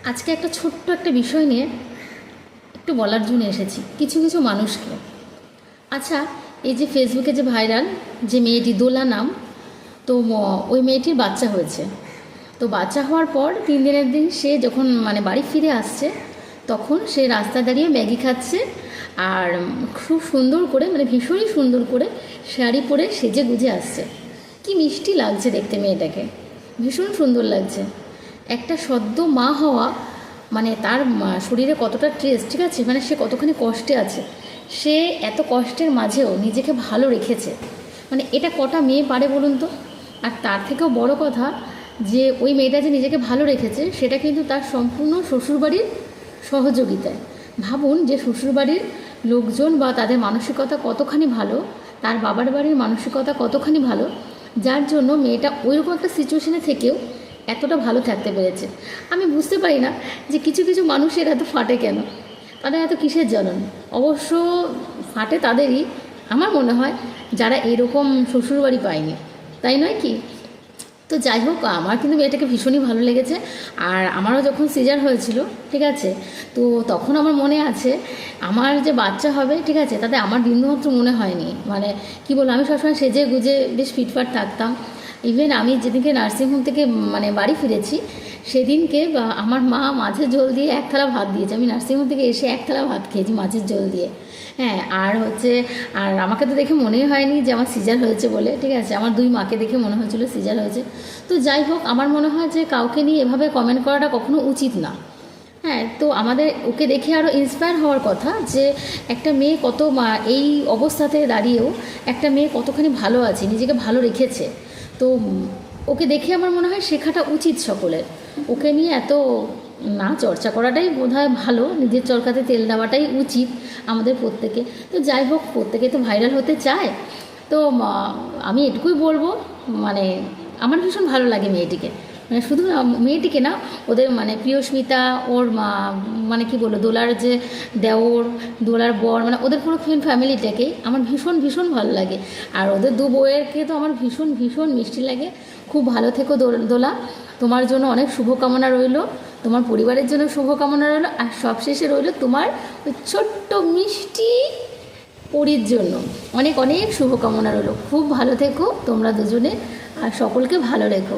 আজকে একটা ছোট্ট একটা বিষয় নিয়ে একটু বলার জন্য এসেছি কিছু কিছু মানুষকে। আচ্ছা, এই যে ফেসবুকে যে ভাইরাল যে মেয়েটি দোলা নাম, তো ওই মেয়েটির বাচ্চা হয়েছে। তো বাচ্চা হওয়ার পর 3 দিনের দিন সে যখন বাড়ি ফিরে আসছে, তখন সে রাস্তায় দাঁড়িয়ে ম্যাগি খাচ্ছে। আর খুব সুন্দর করে ভীষণই সুন্দর করে শাড়ি পরে সেজে গুজে আসছে। কি মিষ্টি লাগছে দেখতে মেয়েটাকে, ভীষণ সুন্দর লাগছে। একটা সদ্য মা হওয়া, তার শরীরে কতটা স্ট্রেস, ঠিক আছে, সে কতখানি কষ্টে আছে, সে এত কষ্টের মাঝেও নিজেকে ভালো রেখেছে। এটা কটা মেয়ে পারে বলুন তো? আর তার থেকেও বড় কথা, যে ওই মেয়েটা যে নিজেকে ভালো রেখেছে সেটা কিন্তু তার সম্পূর্ণ শ্বশুরবাড়ির সহযোগিতায়। ভাবুন যে শ্বশুরবাড়ির লোকজন বা তাদের মানসিকতা কতখানি ভালো, তার বাবার বাড়ির মানসিকতা কতখানি ভালো, যার জন্য মেয়েটা ওইরকম একটা সিচুয়েশনে থেকেও এতটা ভালো থাকতে পেরেছে। আমি বুঝতে পারি না যে কিছু কিছু মানুষের এত ফাটে কেন, তাদের এত কিসের জ্বলন। অবশ্য ফাটে তাদেরই, আমার মনে হয়, যারা এরকম শ্বশুরবাড়ি পায়নি, তাই নয় কি? তো যাই হোক, আমার কিন্তু মেয়েটাকে ভীষণই ভালো লেগেছে। আর আমারও যখন সিজার হয়েছিল, ঠিক আছে, তো তখন আমার মনে আছে আমার যে বাচ্চা হবে, ঠিক আছে, তাতে আমার বিন্দুমাত্র মনে হয়নি, কি বলবো, আমি সবসময় সেজে গুজে বেশ ফিটফাট থাকতাম। ইভেন আমি যেদিনকে নার্সিংহোম থেকে বাড়ি ফিরেছি, সেদিনকে আমার মা মাছের ঝোল দিয়ে 1 থালা ভাত দিয়েছে। আমি নার্সিংহোম থেকে এসে 1 থালা ভাত খেয়েছি মাছের ঝোল দিয়ে। হ্যাঁ, আর আমাকে তো দেখে মনেই হয়নি যে আমার সিজার হয়েছে বলে, ঠিক আছে, আমার 2 মাকে দেখে মনে হয়েছিল সিজার হয়েছে। তো যাই হোক, আমার মনে হয় যে কাউকে নিয়ে এভাবে কমেন্ট করাটা কখনো উচিত না। হ্যাঁ, তো আমাদের ওকে দেখে আরও ইন্সপায়ার হওয়ার কথা যে একটা মেয়ে এই অবস্থাতে দাঁড়িয়েও একটা মেয়ে কতখানি ভালো আছে, নিজেকে ভালো রেখেছে। তো ওকে দেখে আমার মনে হয় শেখাটা উচিত সকলের। ওকে নিয়ে এত না চর্চা করাটাই বোধহয় ভালো, নিজের চরকাতে তেল দেওয়াটাই উচিত আমাদের প্রত্যেকে। তো যাই হোক, প্রত্যেকে তো ভাইরাল হতে চায়। তো আমি এটুকুই বলবো, আমার ভীষণ ভালো লাগে মেয়েটিকে, শুধু মেয়েটিকে না, ওদের প্রিয়স্মিতা, ওর কি বলবো, দোলার যে দেওর, দোলার বর, ওদের পুরো ফ্যামিলিটাকেই আমার ভীষণ ভীষণ ভালো লাগে। আর ওদের 2 বউয়েরকে তো আমার ভীষণ ভীষণ মিষ্টি লাগে। খুব ভালো থেকো দোলা, তোমার জন্য অনেক শুভকামনা রইল, তোমার পরিবারের জন্য শুভকামনা রইল, আর সবশেষে রইল তোমার ওই ছোট্ট মিষ্টি পরির জন্য অনেক অনেক শুভকামনা রইল। খুব ভালো থেকো তোমরা দুজনে, আর সকলকে ভালো রেখো।